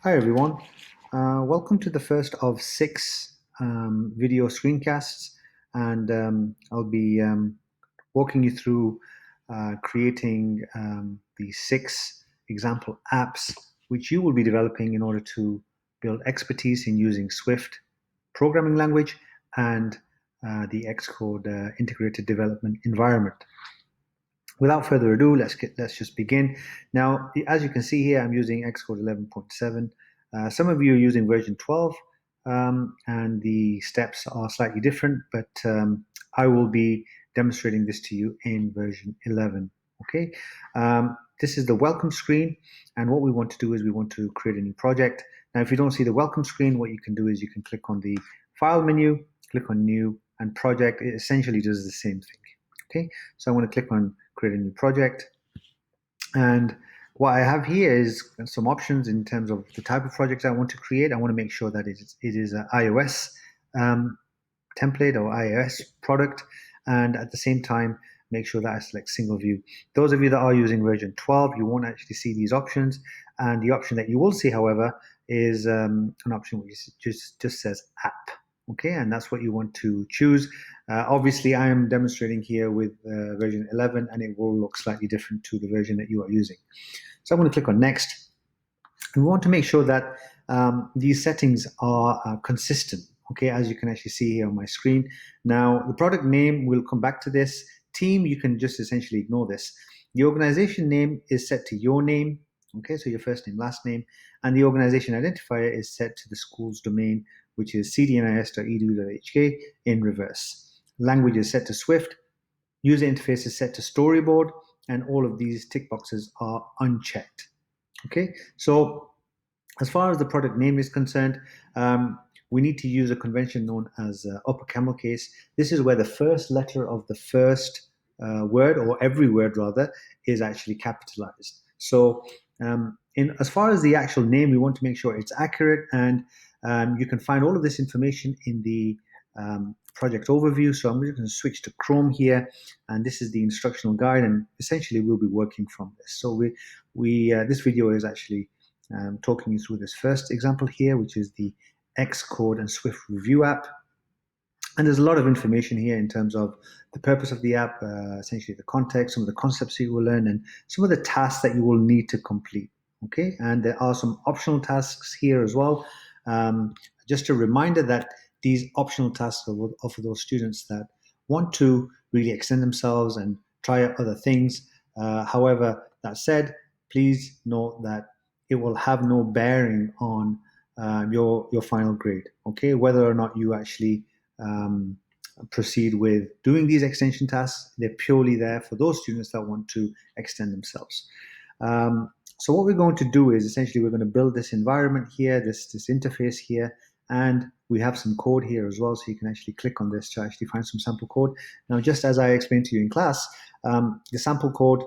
Hi everyone, welcome to the first of six video screencasts, and I'll be walking you through creating the six example apps which you will be developing in order to build expertise in using Swift programming language and the Xcode integrated development environment. Without further ado, let's just begin. Now, as you can see here, I'm using Xcode 11.7. Some of you are using version 12, and the steps are slightly different, but I will be demonstrating this to you in version 11. Okay, this is the welcome screen, and what we want to do is we want to create a new project. Now, if you don't see the welcome screen, what you can do is you can click on the File menu, click on New, and Project. It essentially does the same thing. Okay, so I'm going to click on Create a New Project. And what I have here is some options in terms of the type of project I want to create. I want to make sure that it is an iOS template or iOS product, and at the same time, make sure that I select single view. Those of you that are using version 12, you won't actually see these options. And the option that you will see, however, is an option which just says app. Okay, and that's what you want to choose. Obviously, I am demonstrating here with version 11, and it will look slightly different to the version that you are using. So I'm going to click on Next. We want to make sure that these settings are consistent. Okay, as you can actually see here on my screen. Now, the product name, we'll come back to this. Team, you can just essentially ignore this. The organization name is set to your name. Okay, so your first name, last name, and the organization identifier is set to the school's domain, which is cdnis.edu.hk in reverse. Language is set to Swift. User interface is set to storyboard, and all of these tick boxes are unchecked. Okay, so as far as the product name is concerned, we need to use a convention known as upper camel case. This is where the first letter of the first word, or every word rather, is actually capitalized. So as far as the actual name, we want to make sure it's accurate, and you can find all of this information in the project overview. So I'm just going to switch to Chrome here, and this is the instructional guide, and essentially we'll be working from this. So this video is actually talking you through this first example here, which is the Xcode and Swift Review app. And there's a lot of information here in terms of the purpose of the app, essentially the context, some of the concepts you will learn, and some of the tasks that you will need to complete. Okay, and there are some optional tasks here as well. Just a reminder that these optional tasks are for those students that want to really extend themselves and try out other things. However, that said, please note that it will have no bearing on your final grade. Okay, whether or not you actually proceed with doing these extension tasks, they're purely there for those students that want to extend themselves. So what we're going to do is essentially we're going to build this environment here, this interface here, and we have some code here as well, so you can actually click on this to actually find some sample code. Now, just as I explained to you in class, the sample code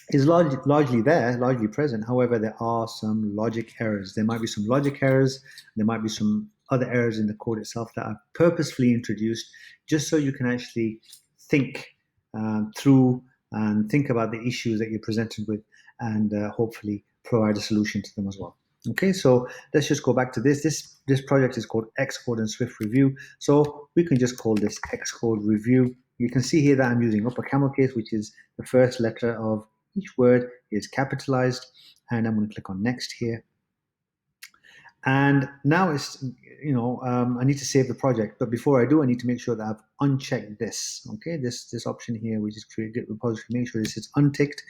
is largely there, largely present. However, there are some logic errors. There might be some logic errors. There might be some other errors in the code itself that are purposefully introduced just so you can actually think through and think about the issues that you're presented with, and hopefully provide a solution to them as well. Okay, so let's just go back to this. This project is called Xcode and Swift Review. So we can just call this Xcode Review. You can see here that I'm using upper camel case, which is the first letter of each word is capitalized, and I'm going to click on Next here. And now it's, I need to save the project. But before I do, I need to make sure that I've unchecked this. Okay, this option here, which is create Git repository, make sure this is unticked.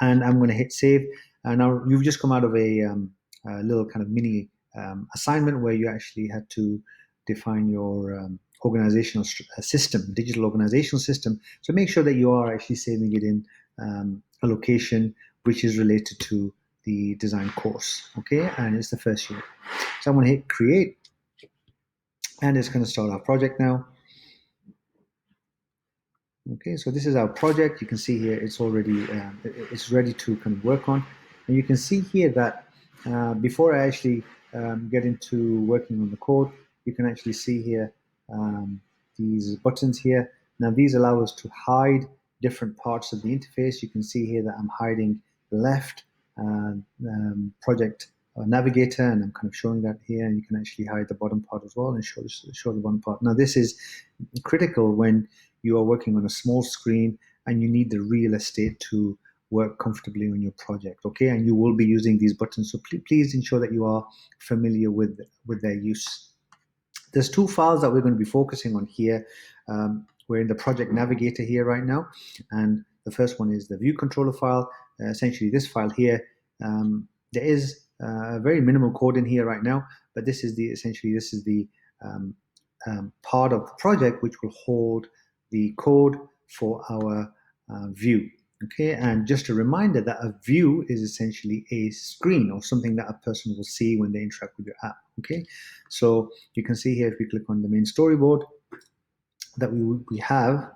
And I'm going to hit save. And now you've just come out of a little kind of mini assignment where you actually had to define your organizational system, digital organizational system. So make sure that you are actually saving it in a location which is related to the design course, okay? And it's the first unit. So I'm going to hit create, and it's going to start our project now. Okay, so this is our project. You can see here it's already it's ready to kind of work on, and you can see here that before I actually get into working on the code, you can actually see here these buttons here. Now these allow us to hide different parts of the interface. You can see here that I'm hiding the left project navigator, and I'm kind of showing that here, and you can actually hide the bottom part as well and show the bottom part. Now this is critical when you are working on a small screen and you need the real estate to work comfortably on your project, okay? And you will be using these buttons, so please ensure that you are familiar with their use. There's two files that we're going to be focusing on here. We're in the project navigator here right now, and the first one is the view controller file. Essentially this file here, there is very minimal code in here right now, but this is the um, part of the project which will hold the code for our view. Okay, and just a reminder that a view is essentially a screen or something that a person will see when they interact with your app. Okay, so you can see here if we click on the main storyboard that we have,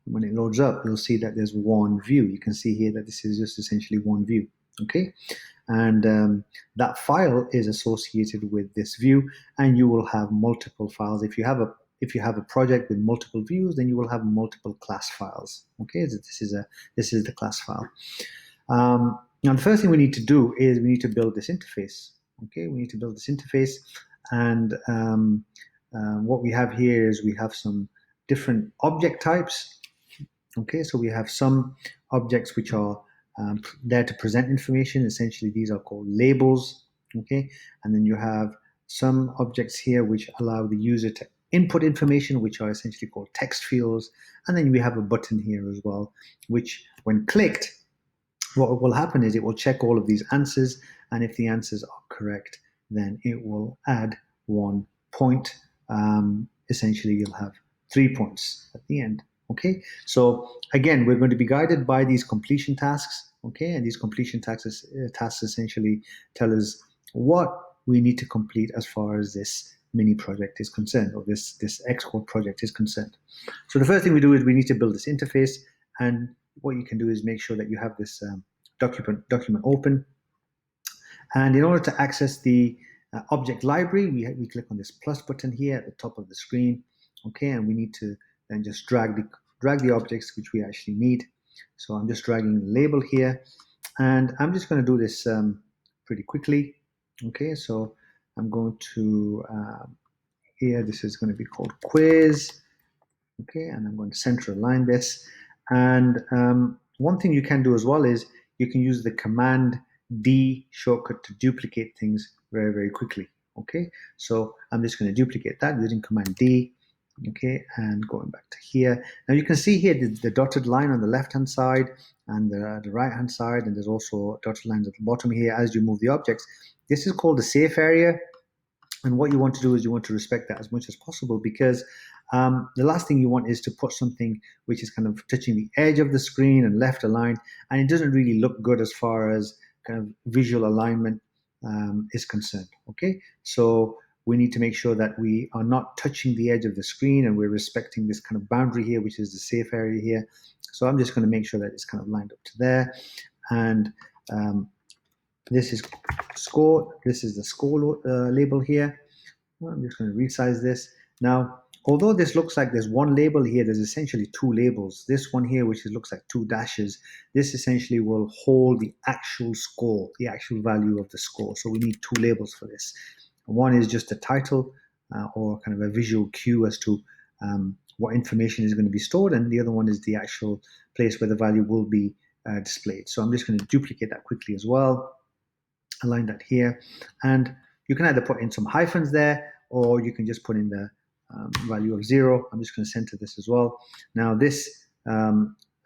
when it loads up, you'll see that there's one view. You can see here that this is just essentially one view. Okay, and that file is associated with this view, and you will have multiple files. If you have a project with multiple views, then you will have multiple class files. Okay, so this is the class file. Now the first thing we need to do is we need to build this interface. Okay, we need to build this interface, and what we have here is we have some different object types. Okay, so we have some objects which are there to present information. Essentially, these are called labels. Okay, and then you have some objects here which allow the user to input information, which are essentially called text fields. And then we have a button here as well, which when clicked, what will happen is it will check all of these answers, and if the answers are correct, then it will add 1 point. Essentially, you'll have 3 points at the end. Okay, so again, we're going to be guided by these completion tasks. Okay, and these completion tasks essentially tell us what we need to complete as far as this mini project is concerned, or this Xcode project is concerned. So the first thing we do is we need to build this interface, and what you can do is make sure that you have this document open. And in order to access the object library, we click on this plus button here at the top of the screen. Okay, and we need to then just drag the objects which we actually need. So I'm just dragging the label here, and I'm just going to do this pretty quickly. Okay, so I'm going to here, this is going to be called quiz. Okay, and I'm going to center align this. And one thing you can do as well is you can use the Command D shortcut to duplicate things very, very quickly. Okay, so I'm just going to duplicate that using Command D. Okay, and going back to here. Now you can see here the dotted line on the left-hand side and the right-hand side, and there's also dotted lines at the bottom here as you move the objects. This is called the safe area. And what you want to do is you want to respect that as much as possible, because the last thing you want is to put something which is kind of touching the edge of the screen and left aligned, and it doesn't really look good as far as kind of visual alignment is concerned. Okay, so we need to make sure that we are not touching the edge of the screen, and we're respecting this kind of boundary here, which is the safe area here. So I'm just going to make sure that it's kind of lined up to there, and this is score. This is the score label here. I'm just going to resize this. Now, although this looks like there's one label here, there's essentially two labels. This one here, which looks like two dashes, this essentially will hold the actual score, the actual value of the score. So we need two labels for this. One is just a title or kind of a visual cue as to what information is going to be stored, and the other one is the actual place where the value will be displayed. So I'm just going to duplicate that quickly as well. Align that here, and you can either put in some hyphens there, or you can just put in the value of 0. I'm just going to center this as well. Now this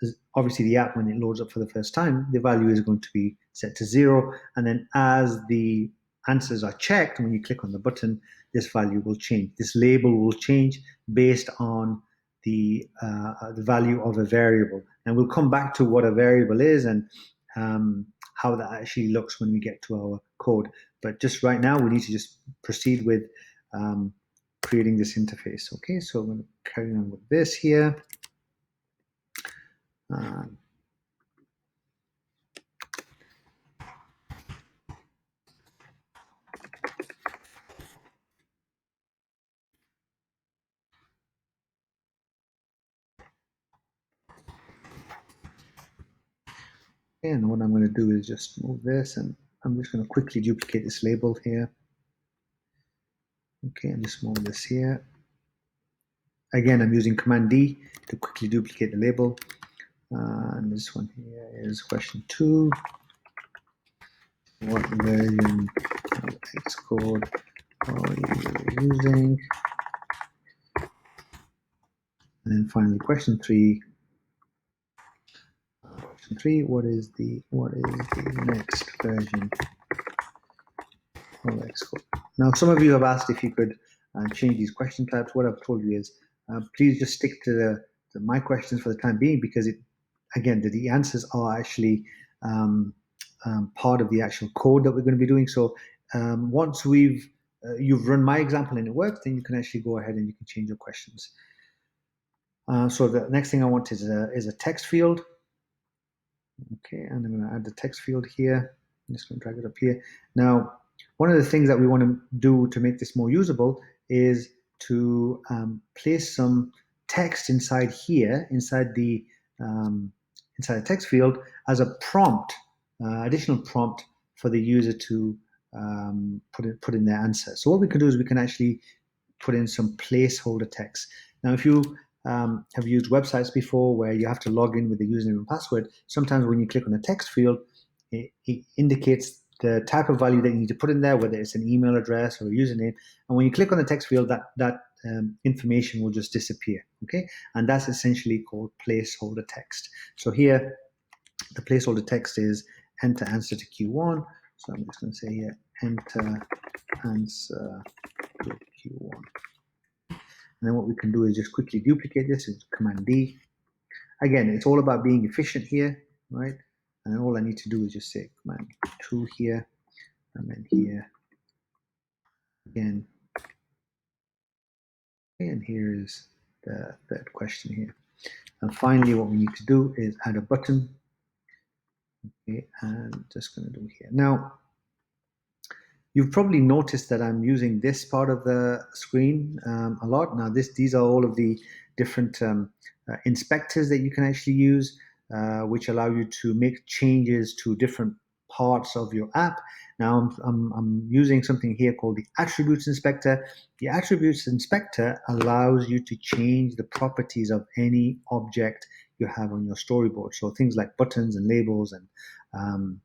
is obviously the app, when it loads up for the first time, the value is going to be set to 0, and then as the answers are checked, when you click on the button, this value will change. This label will change based on the value of a variable, and we'll come back to what a variable is and how that actually looks when we get to our code. But just right now, we need to just proceed with creating this interface. Okay, so I'm going to carry on with this here. And what I'm going to do is just move this and I'm just going to quickly duplicate this label here. Okay, and just move this here. Again, I'm using Command D to quickly duplicate the label. And this one here is question 2. What version of Xcode are you using? And then finally, question 3. Question 3. What is the next version of Xcode? Now, some of you have asked if you could change these question types. What I've told you is please just stick to my questions for the time being, because again, the answers are actually part of the actual code that we're going to be doing. So once you've run my example and it works, then you can actually go ahead and you can change your questions. So the next thing I want is a text field. Okay, and I'm going to add the text field here. I'm just going to drag it up here. Now, one of the things that we want to do to make this more usable is to place some text inside here, inside the text field, as a prompt, additional prompt for the user to put in their answer. So what we can do is we can actually put in some placeholder text. Now, if you have used websites before where you have to log in with the username and password, sometimes when you click on the text field, it indicates the type of value that you need to put in there, whether it's an email address or a username. And when you click on the text field, that information will just disappear. Okay, and that's essentially called placeholder text. So here, the placeholder text is enter answer to Q1. So I'm just going to say here, enter answer to Q1. And then what we can do is just quickly duplicate this with Command D. Again, it's all about being efficient here, right? And all I need to do is just say Command 2 here, and then here again. And here is the third question here. And finally, what we need to do is add a button. Okay, and just going to do here. Now, you've probably noticed that I'm using this part of the screen a lot. Now, these are all of the different inspectors that you can actually use, which allow you to make changes to different parts of your app. Now, I'm using something here called the Attributes Inspector. The Attributes Inspector allows you to change the properties of any object you have on your storyboard. So things like buttons and labels and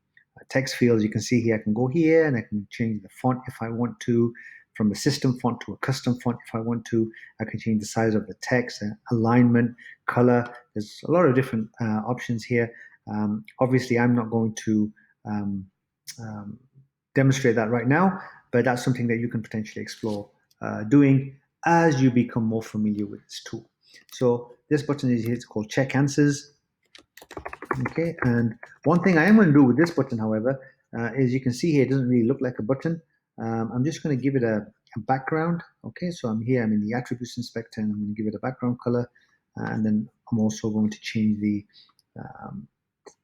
text fields, you can see here, I can go here and I can change the font if I want to, from a system font to a custom font if I want to. I can change the size of the text, alignment, color. There's a lot of different options here. Obviously, I'm not going to demonstrate that right now, but that's something that you can potentially explore doing as you become more familiar with this tool. So this button is here, it's called Check Answers. Okay, and one thing I am going to do with this button, however, is you can see here, it doesn't really look like a button. I'm just going to give it a background. Okay, so I'm here, I'm in the Attributes Inspector, and I'm going to give it a background color. And then I'm also going to change the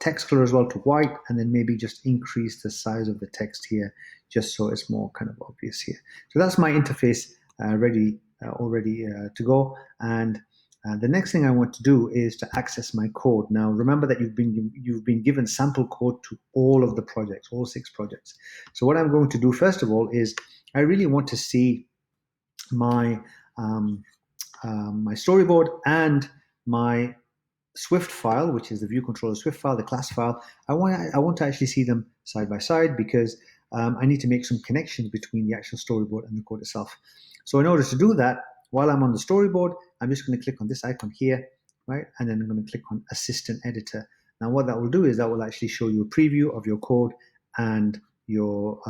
text color as well to white, and then maybe just increase the size of the text here, just so it's more kind of obvious here. So that's my interface already to go. And the next thing I want to do is to access my code. Now, remember that you've been given sample code to all of the projects, all 6 projects. So what I'm going to do first of all is I really want to see my my storyboard and my Swift file, which is the view controller Swift file, the class file. I want to actually see them side by side, because I need to make some connections between the actual storyboard and the code itself. So in order to do that, while I'm on the storyboard, I'm just going to click on this icon here, right? And then I'm going to click on Assistant Editor. Now what that will do is that will actually show you a preview of your code and your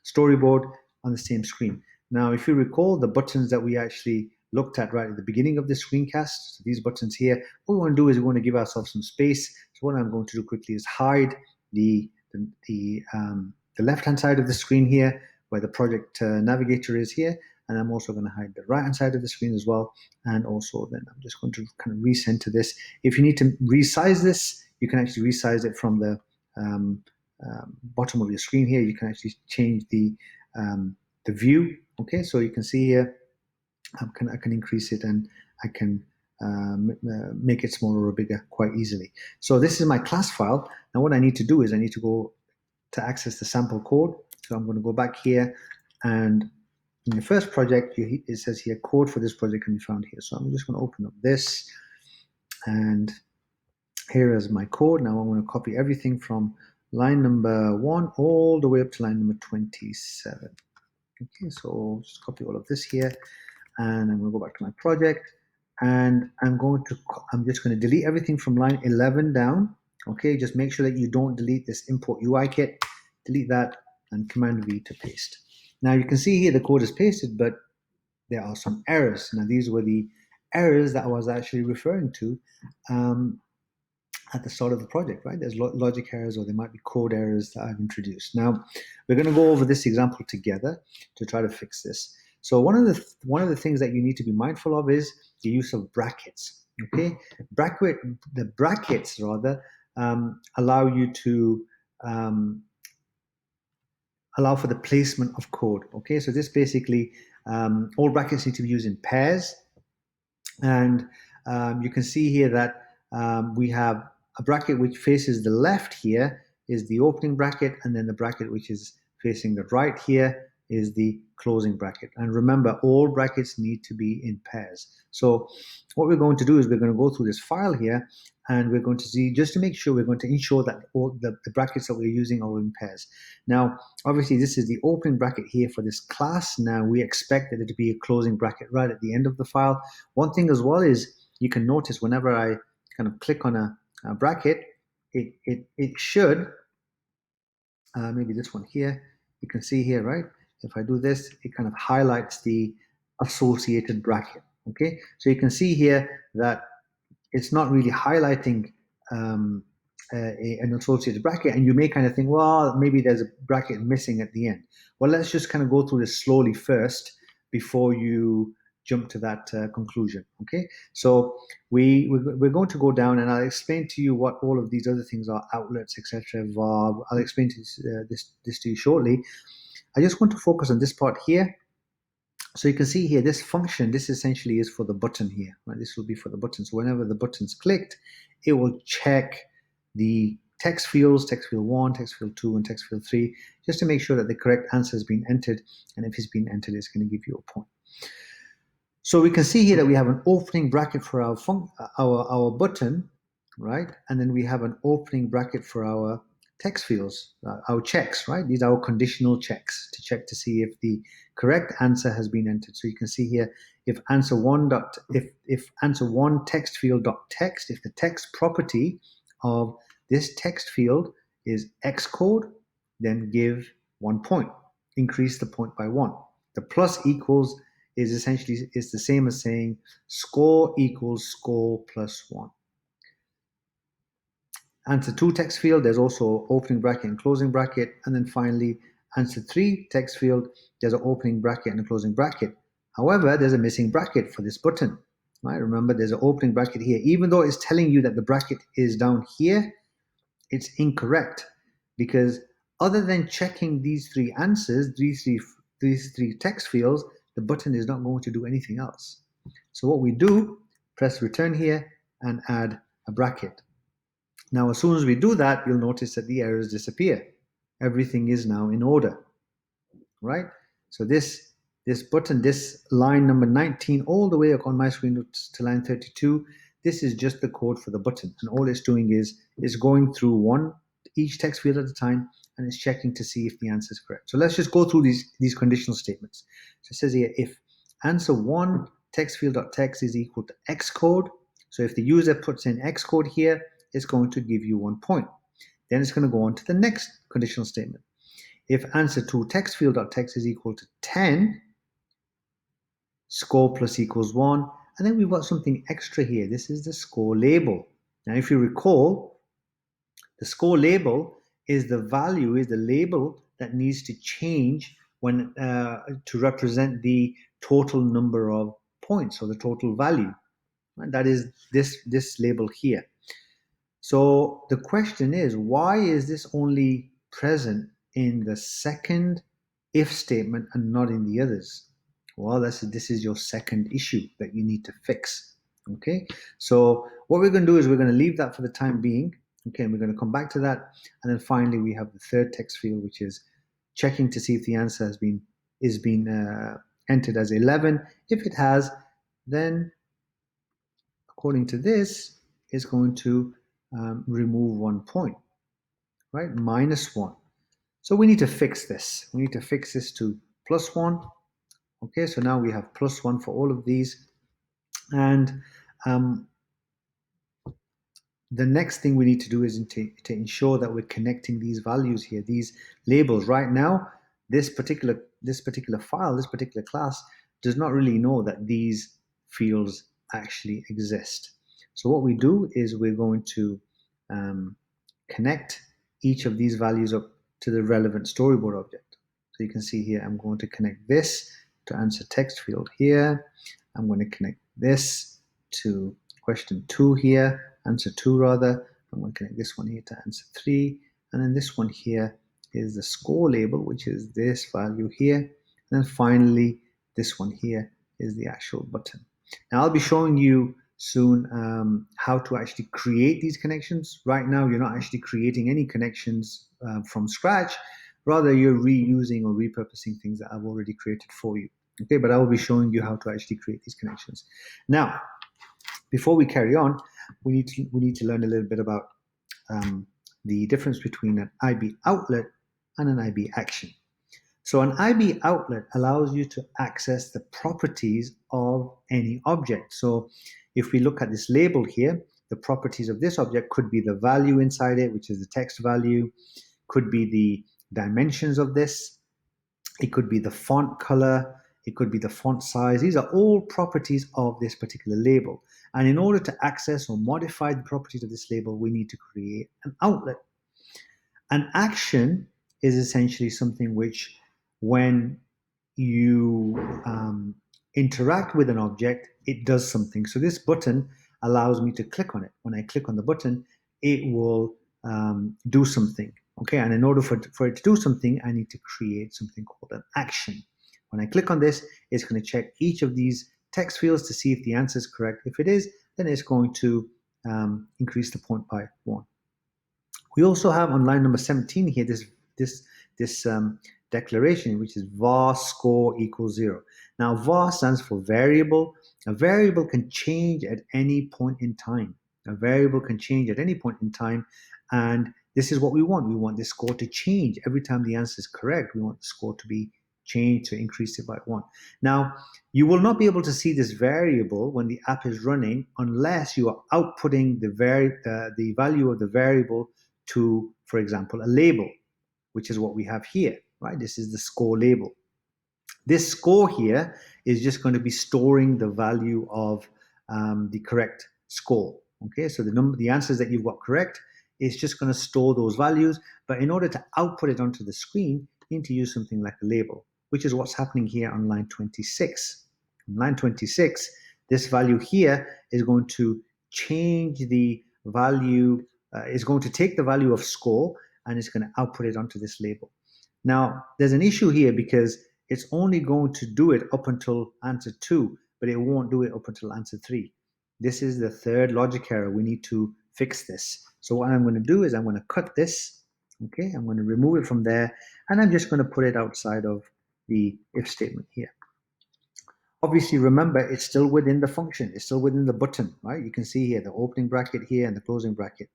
storyboard on the same screen. Now, if you recall the buttons that we actually looked at right at the beginning of the screencast, so these buttons here, what we want to do is we want to give ourselves some space. So what I'm going to do quickly is hide the left-hand side of the screen here, where the project navigator is here, and I'm also going to hide the right-hand side of the screen as well. And also then I'm just going to kind of recenter this. If you need to resize this, you can actually resize it from the bottom of your screen here. You can actually change the view. Okay, so you can see here, I can increase it and I can make it smaller or bigger quite easily. So this is my class file. Now what I need to do is I need to go to access the sample code. So I'm going to go back here, and in the first project, it says here code for this project can be found here. So I'm just going to open up this, and here is my code. Now I'm going to copy everything from line number 1 all the way up to line number 27. Okay, so just copy all of this here, and I'm going to go back to my project, and I'm just going to delete everything from line 11 down. Okay, just make sure that you don't delete this import UI kit. Delete that and Command V to paste. Now you can see here the code is pasted, but there are some errors. Now these were the errors that I was actually referring to at the start of the project, right? There's logic errors, or there might be code errors that I've introduced. Now we're going to go over this example together to try to fix this. So one of the things that you need to be mindful of is the use of brackets. Okay, the brackets rather allow you to allow for the placement of code. Okay, so this basically all brackets need to be used in pairs, and you can see here that we have a bracket which faces the left here is the opening bracket, and then the bracket which is facing the right here is the closing bracket. And remember, all brackets need to be in pairs. So what we're going to do is we're going to go through this file here, and we're going to see, just to make sure, we're going to ensure that all the brackets that we're using are in pairs. Now, obviously, this is the opening bracket here for this class. Now, we expect it to be a closing bracket right at the end of the file. One thing as well is you can notice whenever I kind of click on a bracket, it should, maybe this one here, you can see here, right? If I do this, it kind of highlights the associated bracket, okay? So you can see here that it's not really highlighting an associated bracket, and you may kind of think, well, maybe there's a bracket missing at the end. Well, let's just kind of go through this slowly first before you jump to that conclusion, okay? So we're going to go down, and I'll explain to you what all of these other things are, outlets, etc. I'll explain this to you shortly. I just want to focus on this part here. So you can see here, this function, this essentially is for the button here, right? This will be for the button. So whenever the button's clicked, it will check the text fields, text field 1, text field 2, and text field 3, just to make sure that the correct answer has been entered. And if it's been entered, it's going to give you a point. So we can see here that we have an opening bracket for our button, right? And then we have an opening bracket for our text fields, our checks, right? These are our conditional checks to check to see if the correct answer has been entered. So you can see here, if answer one text field dot text, if the text property of this text field is Xcode, then give 1 point, increase the point by 1. The plus equals is essentially the same as saying score equals score plus 1. Answer 2 text field, there's also opening bracket and closing bracket. And then finally, answer 3 text field, there's an opening bracket and a closing bracket. However, there's a missing bracket for this button, right? Remember, there's an opening bracket here. Even though it's telling you that the bracket is down here, it's incorrect, because other than checking these 3 answers, these three text fields, the button is not going to do anything else. So what we do, press return here and add a bracket. Now, as soon as we do that, you'll notice that the errors disappear. Everything is now in order, right? So this button, this line number 19, all the way up on my screen to line 32, this is just the code for the button. And all it's doing is going through each text field at a time, and it's checking to see if the answer is correct. So let's just go through these conditional statements. So it says here, if answer 1 text field.text is equal to Xcode, so if the user puts in Xcode here, it's going to give you 1 point. Then it's going to go on to the next conditional statement. If answer 2 text field.text is equal to 10, score plus equals 1. And then we've got something extra here. This is the score label. Now, if you recall, the score label is the label that needs to change when to represent the total number of points, or the total value. And that is this label here. So the question is, why is this only present in the second if statement and not in the others? Well, this is your second issue that you need to fix. Okay, so what we're going to do is we're going to leave that for the time being. Okay, and we're going to come back to that. And then finally, we have the third text field, which is checking to see if the answer has been entered as 11. If it has, then according to this, it's going to remove 1 point, right? -1. So we need to fix this. We need to fix this to +1. Okay, so now we have +1 for all of these. And the next thing we need to do is to ensure that we're connecting these values here, these labels. Right now, this particular file, this particular class does not really know that these fields actually exist. So what we do is we're going to connect each of these values up to the relevant storyboard object. So you can see here, I'm going to connect this to answer text field here. I'm going to connect this to question 2 here, answer 2 rather. I'm going to connect this one here to answer 3. And then this one here is the score label, which is this value here. And then finally, this one here is the actual button. Now I'll be showing you soon how to actually create these connections. Right now, you're not actually creating any connections from scratch. Rather, you're reusing or repurposing things that I've already created for you. Okay, but I will be showing you how to actually create these connections. Now, before we carry on, we need to learn a little bit about the difference between an IB outlet and an IB action. So an IB outlet allows you to access the properties of any object. So if we look at this label here, the properties of this object could be the value inside it, which is the text value, could be the dimensions of this, it could be the font color, it could be the font size. These are all properties of this particular label. And in order to access or modify the properties of this label, we need to create an outlet. An action is essentially something which, when you interact with an object, it does something. So this button allows me to click on it. When I click on the button, it will do something. Okay, and in order for it to do something, I need to create something called an action. When I click on this, it's going to check each of these text fields to see if the answer is correct. If it is, then it's going to increase the point by 1. We also have on line number 17 here this declaration, which is var score equals 0. Now, var stands for variable. A variable can change at any point in time. A variable can change at any point in time, and this is what we want. We want this score to change every time the answer is correct. We want the score to be changed, to increase it by 1. Now, you will not be able to see this variable when the app is running unless you are outputting the value of the variable to, for example, a label, which is what we have here, right? This is the score label. This score here is just going to be storing the value of the correct score. Okay, so the answers that you've got correct is just going to store those values. But in order to output it onto the screen, you need to use something like a label, which is what's happening here on line 26. On line 26, this value here is going to change the value, is going to take the value of score and it's going to output it onto this label. Now, there's an issue here because it's only going to do it up until answer 2, but it won't do it up until answer 3. This is the third logic error. We need to fix this. So what I'm going to do is I'm going to cut this. Okay, I'm going to remove it from there, and I'm just going to put it outside of the if statement here. Obviously, remember, it's still within the function. It's still within the button, right? You can see here the opening bracket here and the closing bracket.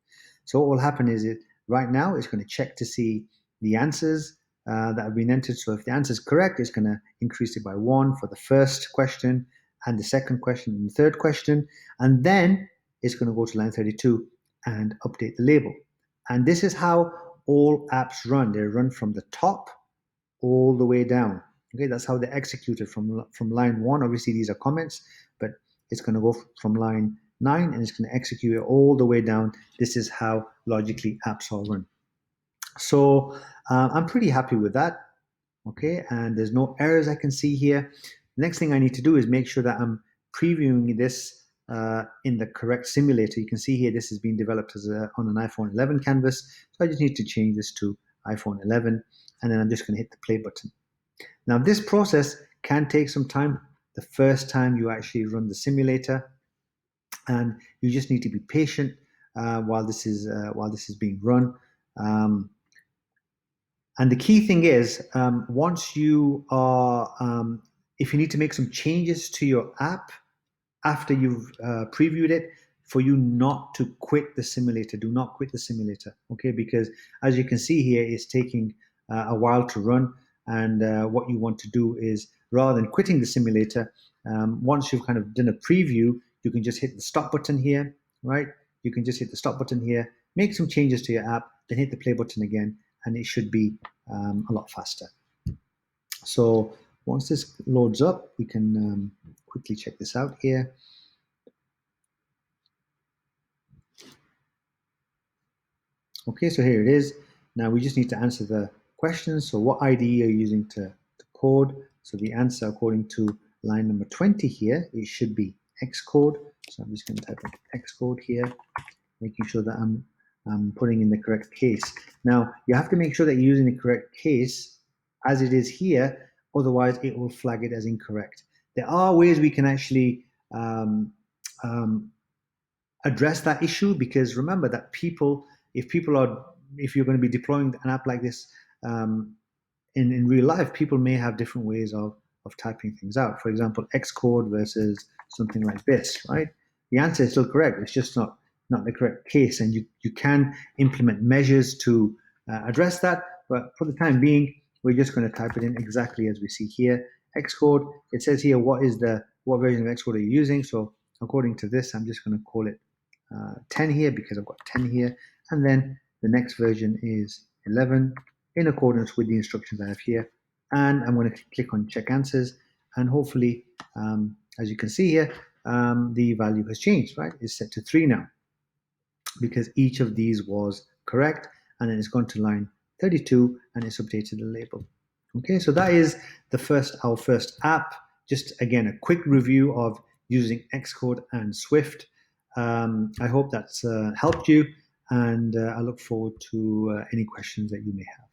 So what will happen is right now it's going to check to see the answers that have been entered. So if the answer is correct, it's going to increase it by 1 for the first question and the second question and the third question. And then it's going to go to line 32 and update the label. And this is how all apps run. They run from the top all the way down. Okay, that's how they're executed from line 1. Obviously, these are comments, but it's going to go from line 9 and it's going to execute it all the way down. This is how logically apps are run. So I'm pretty happy with that. Okay, and there's no errors I can see here. The next thing I need to do is make sure that I'm previewing this in the correct simulator. You can see here this is being developed on an iPhone 11 canvas. So I just need to change this to iPhone 11, and then I'm just going to hit the play button. Now, this process can take some time the first time you actually run the simulator, and you just need to be patient. while this is being run. And the key thing is, once you are, if you need to make some changes to your app after you've previewed it, for you not to quit the simulator. Do not quit the simulator, okay? Because as you can see here, it's taking a while to run. And what you want to do is, rather than quitting the simulator, once you've kind of done a preview, you can just hit the stop button here, right? You can just hit the stop button here, make some changes to your app, then hit the play button again, and it should be a lot faster. So once this loads up, we can quickly check this out here. Okay, so here it is. Now we just need to answer the questions. So what IDE are you using to code? So the answer, according to line number 20 here, it should be Xcode. So I'm just going to type in Xcode here, making sure that I'm putting in the correct case. Now, you have to make sure that you're using the correct case as it is here, otherwise it will flag it as incorrect. There are ways we can actually address that issue, because remember that if you're going to be deploying an app like this in real life, people may have different ways of typing things out. For example, Xcode versus something like this, right? The answer is still correct. It's just not the correct case, and you can implement measures to address that. But for the time being, we're just going to type it in exactly as we see here. Xcode. It says here what version of Xcode are you using. So according to this, I'm just going to call it 10 here because I've got 10 here, and then the next version is 11 in accordance with the instructions I have here. And I'm going to click on check answers, and hopefully, as you can see here, the value has changed, right? It's set to 3 now because each of these was correct, and then it's gone to line 32 and it's updated the label. Okay, so that is our first app. Just again, a quick review of using Xcode and Swift. I hope that's helped you, and I look forward to any questions that you may have.